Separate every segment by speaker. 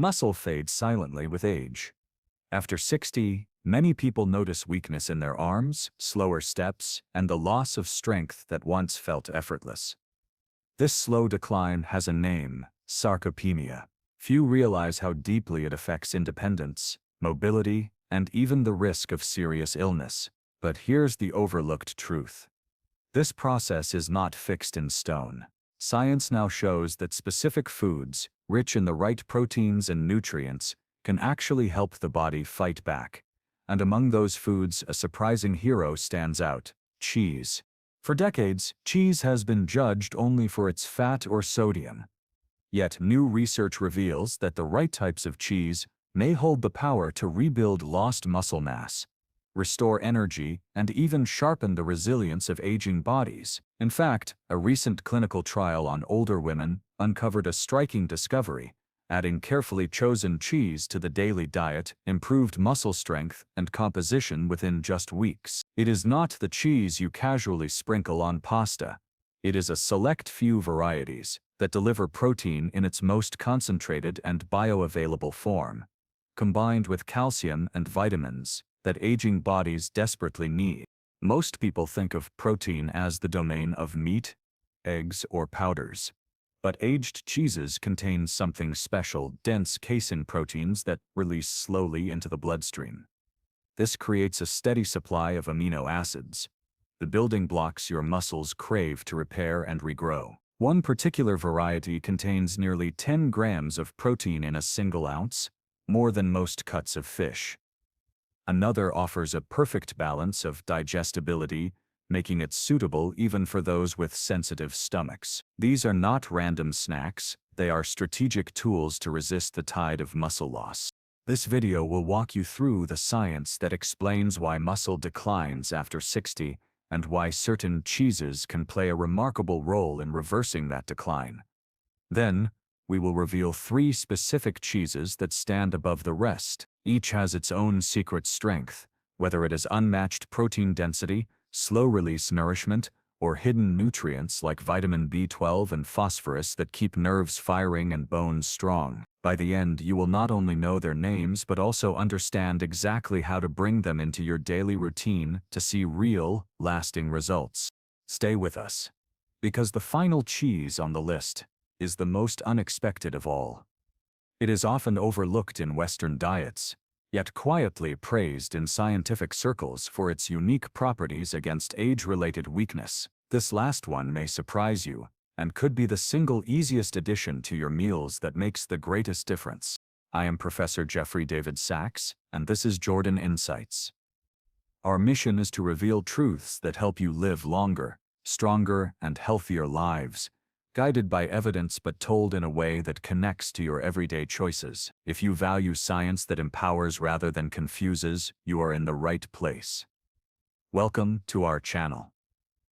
Speaker 1: Muscle fades silently with age. After 60, many people notice weakness in their arms, slower steps, and the loss of strength that once felt effortless. This slow decline has a name: sarcopenia. Few realize how deeply it affects independence, mobility, and even the risk of serious illness. But here's the overlooked truth. This process is not fixed in stone. Science now shows that specific foods, rich in the right proteins and nutrients, can actually help the body fight back. And among those foods, a surprising hero stands out: cheese. For decades, cheese has been judged only for its fat or sodium. Yet new research reveals that the right types of cheese may hold the power to rebuild lost muscle mass, restore energy, and even sharpen the resilience of aging bodies. In fact, a recent clinical trial on older women uncovered a striking discovery. Adding carefully chosen cheese to the daily diet improved muscle strength and composition within just weeks. It is not the cheese you casually sprinkle on pasta. It is a select few varieties that deliver protein in its most concentrated and bioavailable form, combined with calcium and vitamins that aging bodies desperately need. Most people think of protein as the domain of meat, eggs, or powders. But aged cheeses contain something special: dense casein proteins that release slowly into the bloodstream. This creates a steady supply of amino acids, the building blocks your muscles crave to repair and regrow. One particular variety contains nearly 10 grams of protein in a single ounce, more than most cuts of fish. Another offers a perfect balance of digestibility, making it suitable even for those with sensitive stomachs. These are not random snacks, they are strategic tools to resist the tide of muscle loss. This video will walk you through the science that explains why muscle declines after 60 and why certain cheeses can play a remarkable role in reversing that decline. Then, we will reveal 3 specific cheeses that stand above the rest. Each has its own secret strength, whether it is unmatched protein density, slow-release nourishment, or hidden nutrients like vitamin B12 and phosphorus that keep nerves firing and bones strong. By the end, you will not only know their names but also understand exactly how to bring them into your daily routine to see real, lasting results. Stay with us, because the final cheese on the list is the most unexpected of all. It is often overlooked in Western diets, yet quietly praised in scientific circles for its unique properties against age-related weakness. This last one may surprise you, and could be the single easiest addition to your meals that makes the greatest difference. I am Professor Jeffrey David Sachs, and this is Jordan Insights. Our mission is to reveal truths that help you live longer, stronger, and healthier lives, guided by evidence but told in a way that connects to your everyday choices. If you value science that empowers rather than confuses, you are in the right place. Welcome to our channel.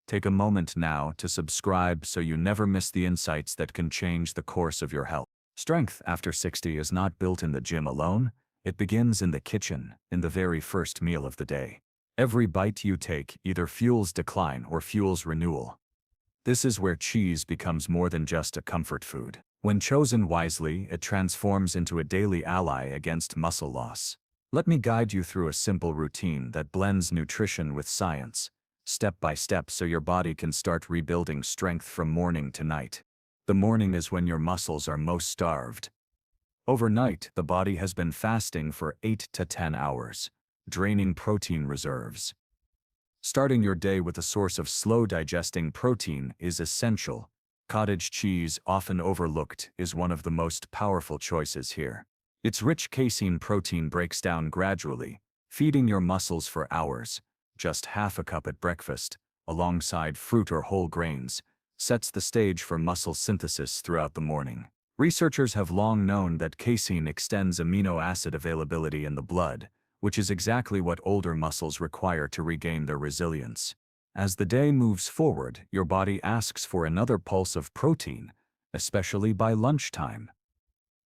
Speaker 1: Take a moment now to subscribe so you never miss the insights that can change the course of your health. Strength after 60 is not built in the gym alone, it begins in the kitchen, in the very first meal of the day. Every bite you take either fuels decline or fuels renewal. This is where cheese becomes more than just a comfort food. When chosen wisely, it transforms into a daily ally against muscle loss. Let me guide you through a simple routine that blends nutrition with science, step by step, so your body can start rebuilding strength from morning to night. The morning is when your muscles are most starved. Overnight, the body has been fasting for 8 to 10 hours, draining protein reserves. Starting your day with a source of slow-digesting protein is essential. Cottage cheese, often overlooked, is one of the most powerful choices here. Its rich casein protein breaks down gradually, feeding your muscles for hours. Just half a cup at breakfast, alongside fruit or whole grains, sets the stage for muscle synthesis throughout the morning. Researchers have long known that casein extends amino acid availability in the blood, which is exactly what older muscles require to regain their resilience. As the day moves forward, your body asks for another pulse of protein, especially by lunchtime.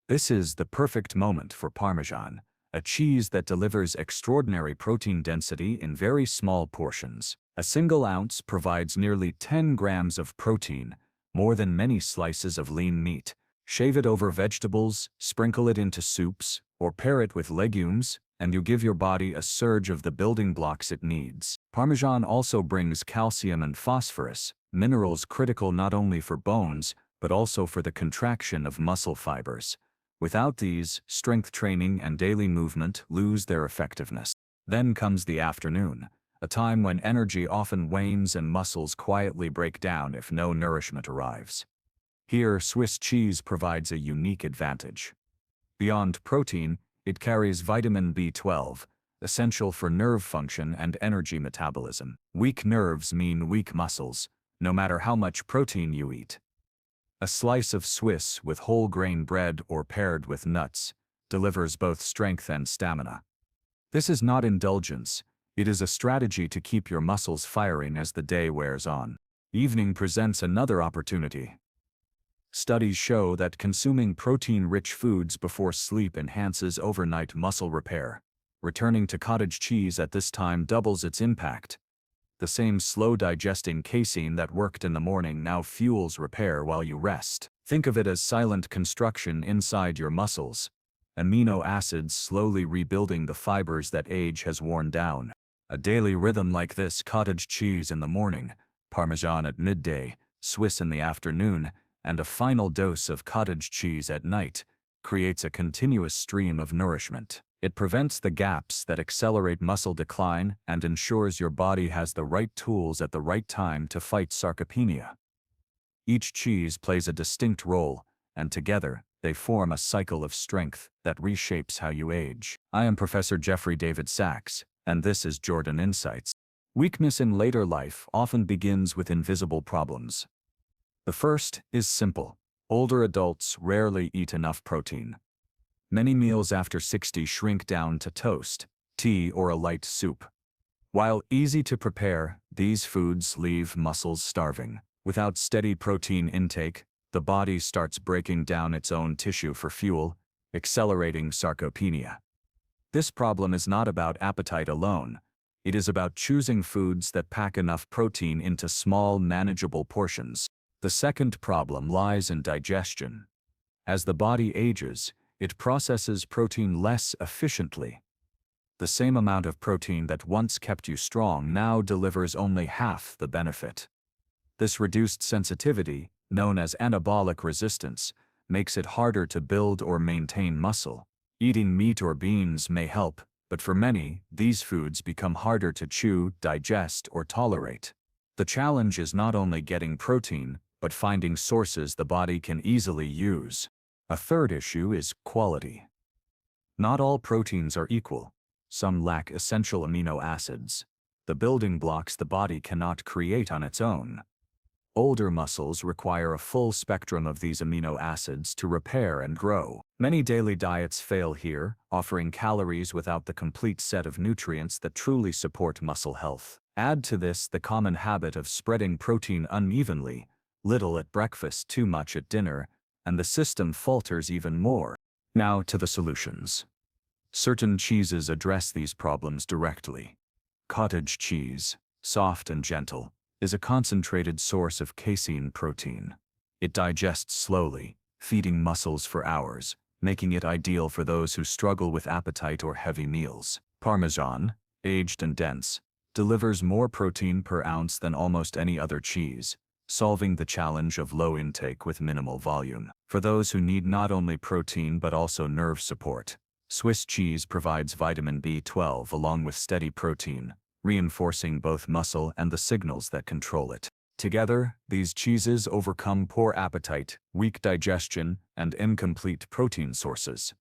Speaker 1: This is the perfect moment for Parmesan, a cheese that delivers extraordinary protein density in very small portions. A single ounce provides nearly 10 grams of protein, more than many slices of lean meat, Shave it over vegetables, sprinkle it into soups, or pair it with legumes, and you give your body a surge of the building blocks it needs. Parmesan also brings calcium and phosphorus, minerals critical not only for bones, but also for the contraction of muscle fibers. Without these, strength training and daily movement lose their effectiveness. Then comes the afternoon, a time when energy often wanes and muscles quietly break down if no nourishment arrives. Here, Swiss cheese provides a unique advantage. Beyond protein, it carries vitamin B12, essential for nerve function and energy metabolism. Weak nerves mean weak muscles, no matter how much protein you eat. A slice of Swiss with whole grain bread or paired with nuts delivers both strength and stamina. This is not indulgence, it is a strategy to keep your muscles firing as the day wears on. Evening presents another opportunity. Studies show that consuming protein-rich foods before sleep enhances overnight muscle repair. Returning to cottage cheese at this time doubles its impact. The same slow-digesting casein that worked in the morning now fuels repair while you rest. Think of it as silent construction inside your muscles. Amino acids slowly rebuilding the fibers that age has worn down. A daily rhythm like this: cottage cheese in the morning, Parmesan at midday, Swiss in the afternoon, and a final dose of cottage cheese at night, creates a continuous stream of nourishment. It prevents the gaps that accelerate muscle decline and ensures your body has the right tools at the right time to fight sarcopenia. Each cheese plays a distinct role, and together, they form a cycle of strength that reshapes how you age. I am Professor Jeffrey David Sachs, and this is Jordan Insights. Weakness in later life often begins with invisible problems. The first is simple. Older adults rarely eat enough protein. Many meals after 60 shrink down to toast, tea, or a light soup. While easy to prepare, these foods leave muscles starving. Without steady protein intake, the body starts breaking down its own tissue for fuel, accelerating sarcopenia. This problem is not about appetite alone. It is about choosing foods that pack enough protein into small, manageable portions. The second problem lies in digestion. As the body ages, it processes protein less efficiently. The same amount of protein that once kept you strong now delivers only half the benefit. This reduced sensitivity, known as anabolic resistance, makes it harder to build or maintain muscle. Eating meat or beans may help, but for many, these foods become harder to chew, digest, or tolerate. The challenge is not only getting protein, but finding sources the body can easily use. A third issue is quality. Not all proteins are equal. Some lack essential amino acids, the building blocks the body cannot create on its own. Older muscles require a full spectrum of these amino acids to repair and grow. Many daily diets fail here, offering calories without the complete set of nutrients that truly support muscle health. Add to this the common habit of spreading protein unevenly, little at breakfast, too much at dinner, and the system falters even more. Now to the solutions. Certain cheeses address these problems directly. Cottage cheese, soft and gentle, is a concentrated source of casein protein. It digests slowly, feeding muscles for hours, making it ideal for those who struggle with appetite or heavy meals. Parmesan, aged and dense, delivers more protein per ounce than almost any other cheese, solving the challenge of low intake with minimal volume. For those who need not only protein but also nerve support, Swiss cheese provides vitamin B12 along with steady protein, reinforcing both muscle and the signals that control it. Together, these cheeses overcome poor appetite, weak digestion, and incomplete protein sources.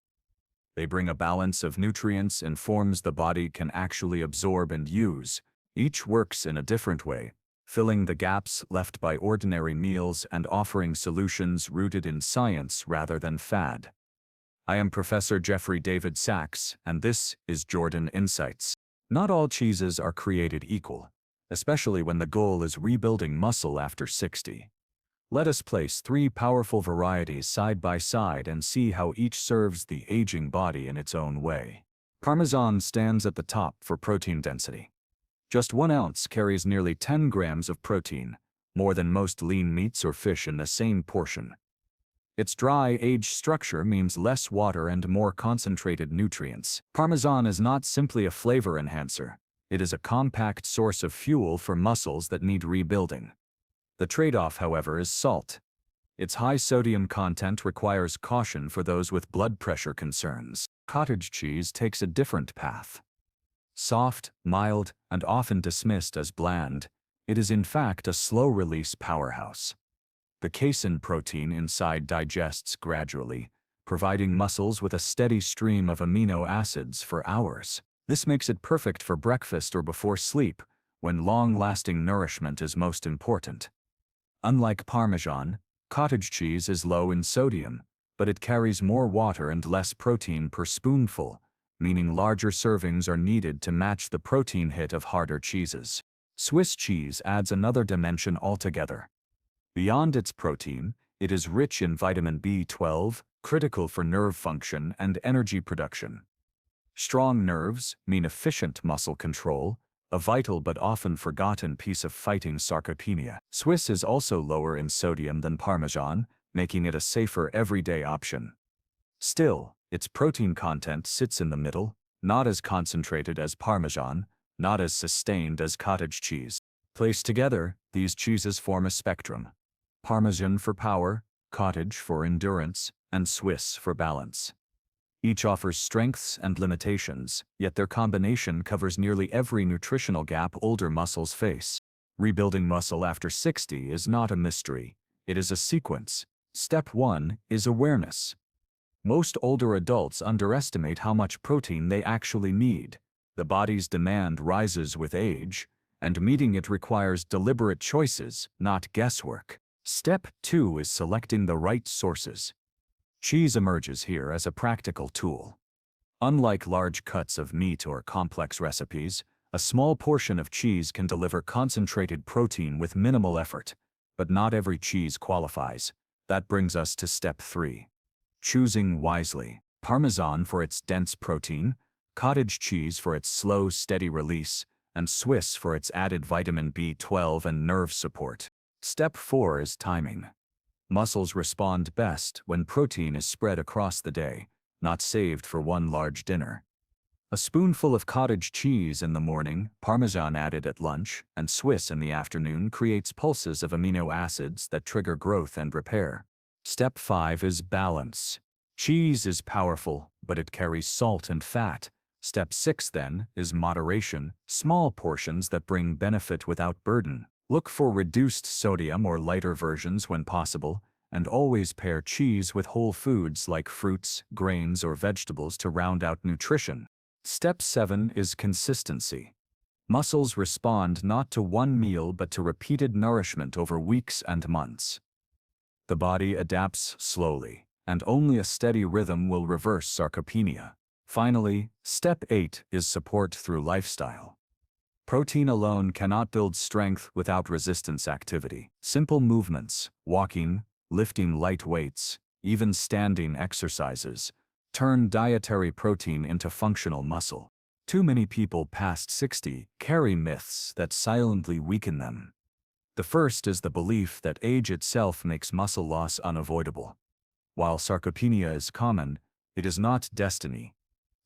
Speaker 1: They bring a balance of nutrients and forms the body can actually absorb and use. Each works in a different way, filling the gaps left by ordinary meals and offering solutions rooted in science rather than fad. I am Professor Jeffrey David Sachs, and this is Jordan Insights. Not all cheeses are created equal, especially when the goal is rebuilding muscle after 60. Let us place 3 powerful varieties side by side and see how each serves the aging body in its own way. Parmesan stands at the top for protein density. Just 1 ounce carries nearly 10 grams of protein, more than most lean meats or fish in the same portion. Its dry, aged structure means less water and more concentrated nutrients. Parmesan is not simply a flavor enhancer. It is a compact source of fuel for muscles that need rebuilding. The trade-off, however, is salt. Its high sodium content requires caution for those with blood pressure concerns. Cottage cheese takes a different path. Soft, mild, and often dismissed as bland, it is in fact a slow-release powerhouse. The casein protein inside digests gradually, providing muscles with a steady stream of amino acids for hours. This makes it perfect for breakfast or before sleep, when long-lasting nourishment is most important. Unlike Parmesan, cottage cheese is low in sodium, but it carries more water and less protein per spoonful, meaning larger servings are needed to match the protein hit of harder cheeses. Swiss cheese adds another dimension altogether. Beyond its protein, it is rich in vitamin B12, critical for nerve function and energy production. Strong nerves mean efficient muscle control, a vital but often forgotten piece of fighting sarcopenia. Swiss is also lower in sodium than Parmesan, making it a safer everyday option. Still, its protein content sits in the middle, not as concentrated as Parmesan, not as sustained as cottage cheese. Placed together, these cheeses form a spectrum. Parmesan for power, cottage for endurance, and Swiss for balance. Each offers strengths and limitations, yet their combination covers nearly every nutritional gap older muscles face. Rebuilding muscle after 60 is not a mystery. It is a sequence. Step 1 is awareness. Most older adults underestimate how much protein they actually need. The body's demand rises with age, and meeting it requires deliberate choices, not guesswork. Step 2 is selecting the right sources. Cheese emerges here as a practical tool. Unlike large cuts of meat or complex recipes, a small portion of cheese can deliver concentrated protein with minimal effort, but not every cheese qualifies. That brings us to step 3. Choosing wisely. Parmesan for its dense protein, cottage cheese for its slow, steady release, and Swiss for its added vitamin B12 and nerve support. Step 4 is timing. Muscles respond best when protein is spread across the day, not saved for one large dinner. A spoonful of cottage cheese in the morning, Parmesan added at lunch, and Swiss in the afternoon creates pulses of amino acids that trigger growth and repair. Step 5 is balance. Cheese is powerful, but it carries salt and fat. Step 6 then is moderation, small portions that bring benefit without burden. Look for reduced sodium or lighter versions when possible, and always pair cheese with whole foods like fruits, grains, or vegetables to round out nutrition. Step 7 is consistency. Muscles respond not to one meal but to repeated nourishment over weeks and months. The body adapts slowly, and only a steady rhythm will reverse sarcopenia. Finally, step 8 is support through lifestyle. Protein alone cannot build strength without resistance activity. Simple movements, walking, lifting light weights, even standing exercises, turn dietary protein into functional muscle. Too many people past 60 carry myths that silently weaken them. The first is the belief that age itself makes muscle loss unavoidable. While sarcopenia is common, it is not destiny.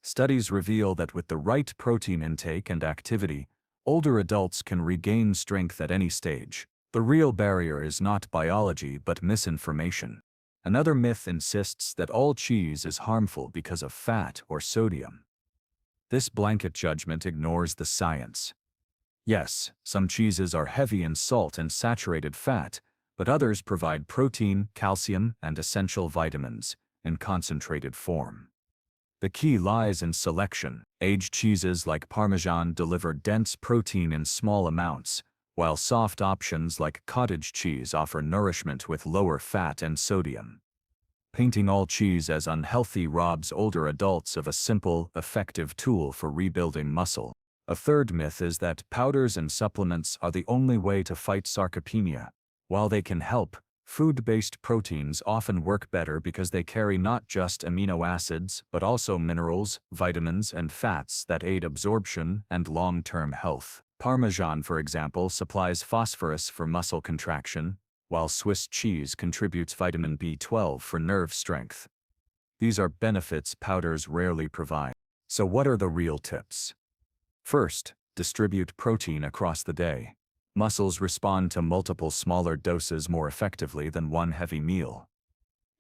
Speaker 1: Studies reveal that with the right protein intake and activity, older adults can regain strength at any stage. The real barrier is not biology but misinformation. Another myth insists that all cheese is harmful because of fat or sodium. This blanket judgment ignores the science. Yes, some cheeses are heavy in salt and saturated fat, but others provide protein, calcium, and essential vitamins in concentrated form. The key lies in selection. Aged cheeses like Parmesan deliver dense protein in small amounts, while soft options like cottage cheese offer nourishment with lower fat and sodium. Painting all cheese as unhealthy robs older adults of a simple, effective tool for rebuilding muscle. A third myth is that powders and supplements are the only way to fight sarcopenia. While they can help, food-based proteins often work better because they carry not just amino acids but also minerals, vitamins, and fats that aid absorption and long-term health. Parmesan, for example, supplies phosphorus for muscle contraction, while Swiss cheese contributes vitamin B12 for nerve strength. These are benefits powders rarely provide. So what are the real tips? First, distribute protein across the day. Muscles respond to multiple smaller doses more effectively than one heavy meal.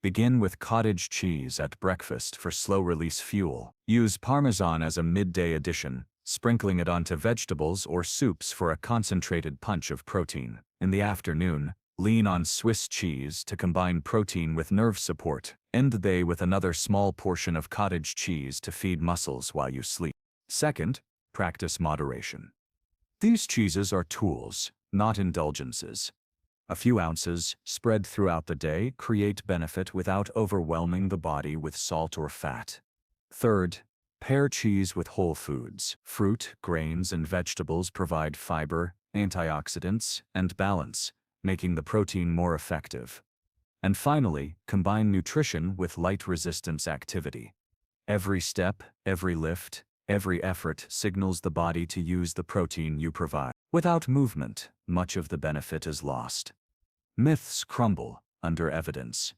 Speaker 1: Begin with cottage cheese at breakfast for slow-release fuel. Use Parmesan as a midday addition, sprinkling it onto vegetables or soups for a concentrated punch of protein. In the afternoon, lean on Swiss cheese to combine protein with nerve support. End the day with another small portion of cottage cheese to feed muscles while you sleep. Second, practice moderation. These cheeses are tools, not indulgences. A few ounces, spread throughout the day, create benefit without overwhelming the body with salt or fat. Third, pair cheese with whole foods. Fruit, grains, and vegetables provide fiber, antioxidants, and balance, making the protein more effective. And finally, combine nutrition with light resistance activity. Every step, every lift, every effort signals the body to use the protein you provide. Without movement, much of the benefit is lost. Myths crumble under evidence.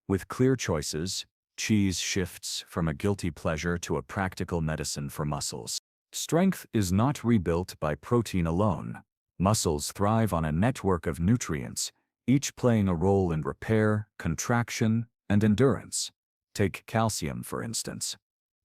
Speaker 1: With clear choices, cheese shifts from a guilty pleasure to a practical medicine for muscles. Strength is not rebuilt by protein alone. Muscles thrive on a network of nutrients, each playing a role in repair, contraction, and endurance. Take calcium, for instance.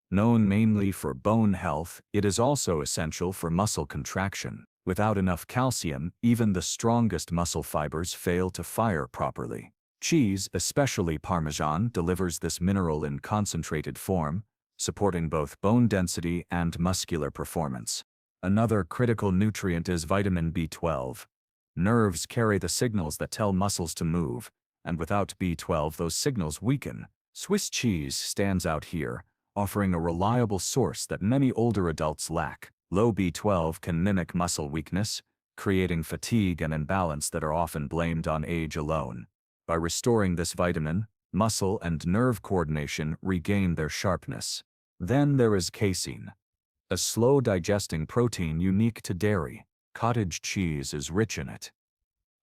Speaker 1: Known mainly for bone health, it is also essential for muscle contraction. Without enough calcium, even the strongest muscle fibers fail to fire properly. Cheese, especially Parmesan, delivers this mineral in concentrated form, supporting both bone density and muscular performance. Another critical nutrient is vitamin B12. Nerves carry the signals that tell muscles to move, and without B12 those signals weaken. Swiss cheese stands out here, offering a reliable source that many older adults lack. Low B12 can mimic muscle weakness, creating fatigue and imbalance that are often blamed on age alone. By restoring this vitamin, muscle and nerve coordination regain their sharpness. Then there is casein, a slow-digesting protein unique to dairy. Cottage cheese is rich in it.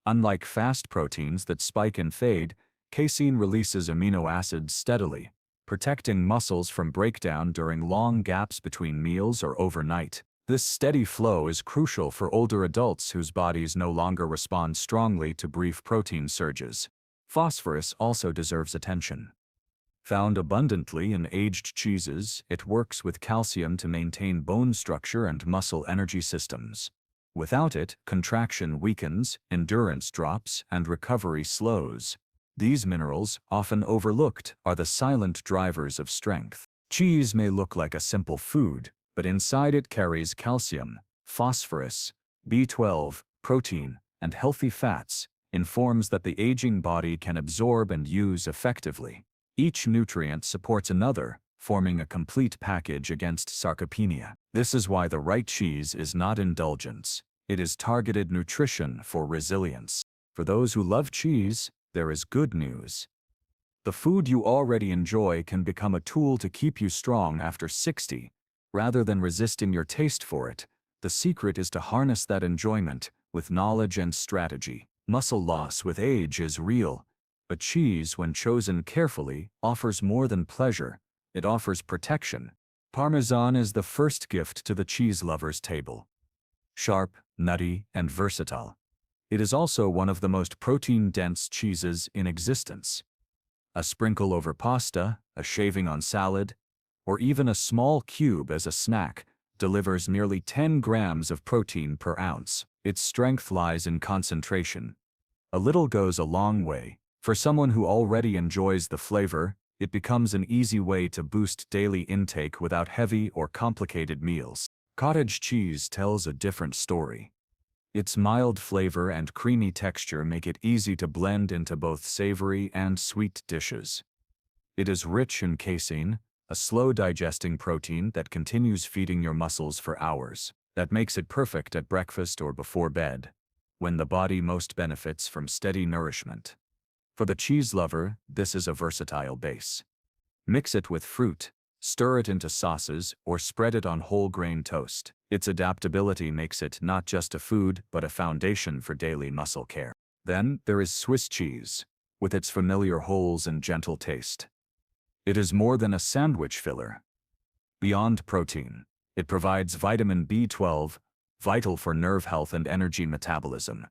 Speaker 1: Unlike fast proteins that spike and fade, casein releases amino acids steadily, protecting muscles from breakdown during long gaps between meals or overnight. This steady flow is crucial for older adults whose bodies no longer respond strongly to brief protein surges. Phosphorus also deserves attention. Found abundantly in aged cheeses, it works with calcium to maintain bone structure and muscle energy systems. Without it, contraction weakens, endurance drops, and recovery slows. These minerals, often overlooked, are the silent drivers of strength. Cheese may look like a simple food, but inside it carries calcium, phosphorus, B12, protein, and healthy fats, in forms that the aging body can absorb and use effectively. Each nutrient supports another, forming a complete package against sarcopenia. This is why the right cheese is not indulgence. It is targeted nutrition for resilience. For those who love cheese, there is good news. The food you already enjoy can become a tool to keep you strong after 60. Rather than resisting your taste for it, the secret is to harness that enjoyment with knowledge and strategy. Muscle loss with age is real, but cheese, when chosen carefully, offers more than pleasure. It offers protection. Parmesan is the first gift to the cheese lover's table. Sharp, nutty, and versatile. It is also one of the most protein-dense cheeses in existence. A sprinkle over pasta, a shaving on salad, or even a small cube as a snack, delivers nearly 10 grams of protein per ounce. Its strength lies in concentration. A little goes a long way. For someone who already enjoys the flavor, it becomes an easy way to boost daily intake without heavy or complicated meals. Cottage cheese tells a different story. Its mild flavor and creamy texture make it easy to blend into both savory and sweet dishes. It is rich in casein, a slow-digesting protein that continues feeding your muscles for hours. That makes it perfect at breakfast or before bed, when the body most benefits from steady nourishment. For the cheese lover, this is a versatile base. Mix it with fruit, stir it into sauces, or spread it on whole grain toast. Its adaptability makes it not just a food, but a foundation for daily muscle care. Then there is Swiss cheese, with its familiar holes and gentle taste. It is more than a sandwich filler. Beyond protein, it provides vitamin B12, vital for nerve health and energy metabolism.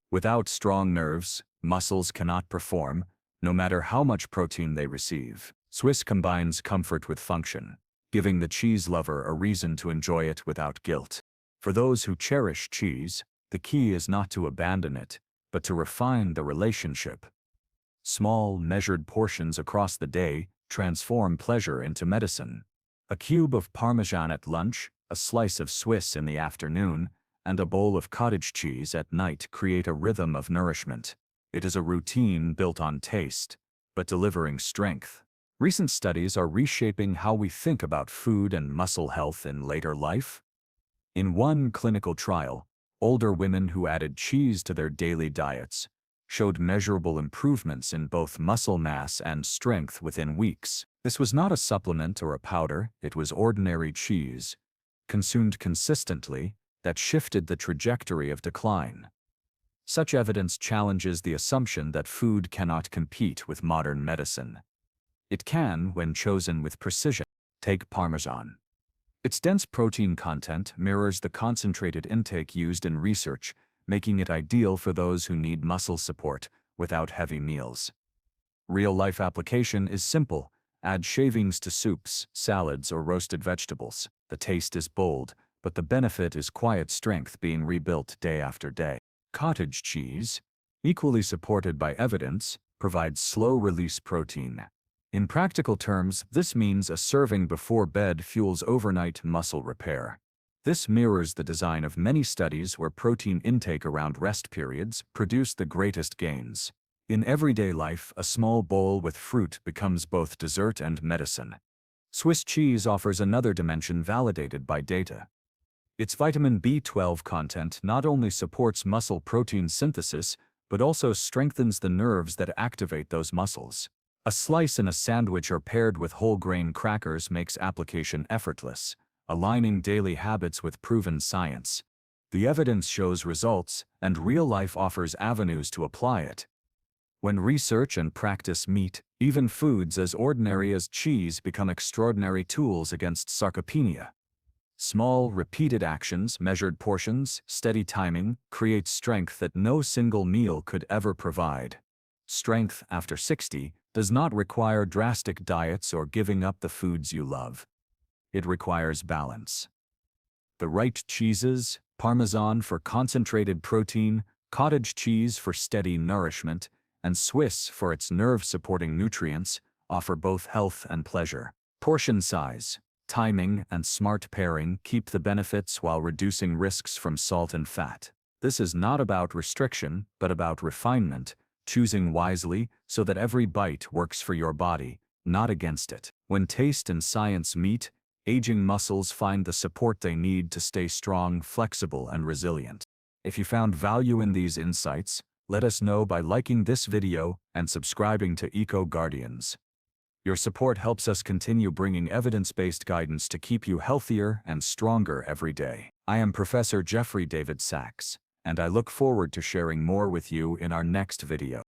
Speaker 1: Without strong nerves, muscles cannot perform, no matter how much protein they receive. Swiss combines comfort with function, giving the cheese lover a reason to enjoy it without guilt. For those who cherish cheese, the key is not to abandon it, but to refine the relationship. Small, measured portions across the day transform pleasure into medicine. A cube of Parmesan at lunch, a slice of Swiss in the afternoon, and a bowl of cottage cheese at night create a rhythm of nourishment. It is a routine built on taste, but delivering strength. Recent studies are reshaping how we think about food and muscle health in later life. In one clinical trial, older women who added cheese to their daily diets showed measurable improvements in both muscle mass and strength within weeks. This was not a supplement or a powder, it was ordinary cheese, consumed consistently, that shifted the trajectory of decline. Such evidence challenges the assumption that food cannot compete with modern medicine. It can when chosen with precision. Take Parmesan. Its dense protein content mirrors the concentrated intake used in research, making it ideal for those who need muscle support without heavy meals. Real-life application is simple. Add shavings to soups, salads, or roasted vegetables. The taste is bold, but the benefit is quiet strength being rebuilt day after day. Cottage cheese, equally supported by evidence, provides slow-release protein. In practical terms, this means a serving before bed fuels overnight muscle repair. This mirrors the design of many studies where protein intake around rest periods produced the greatest gains. In everyday life, a small bowl with fruit becomes both dessert and medicine. Swiss cheese offers another dimension validated by data. Its vitamin B12 content not only supports muscle protein synthesis, but also strengthens the nerves that activate those muscles. A slice in a sandwich or paired with whole grain crackers makes application effortless, aligning daily habits with proven science. The evidence shows results, and real life offers avenues to apply it. When research and practice meet, even foods as ordinary as cheese become extraordinary tools against sarcopenia. Small, repeated actions, measured portions, steady timing, create strength that no single meal could ever provide. Strength after 60 does not require drastic diets or giving up the foods you love. It requires balance. The right cheeses, Parmesan for concentrated protein, cottage cheese for steady nourishment, and Swiss for its nerve-supporting nutrients, offer both health and pleasure. Portion size, timing, and smart pairing keep the benefits while reducing risks from salt and fat. This is not about restriction, but about refinement, choosing wisely so that every bite works for your body, not against it. When taste and science meet, aging muscles find the support they need to stay strong, flexible, and resilient. If you found value in these insights, let us know by liking this video and subscribing to Eco Guardians. Your support helps us continue bringing evidence-based guidance to keep you healthier and stronger every day. I am Professor Jeffrey David Sachs, and I look forward to sharing more with you in our next video.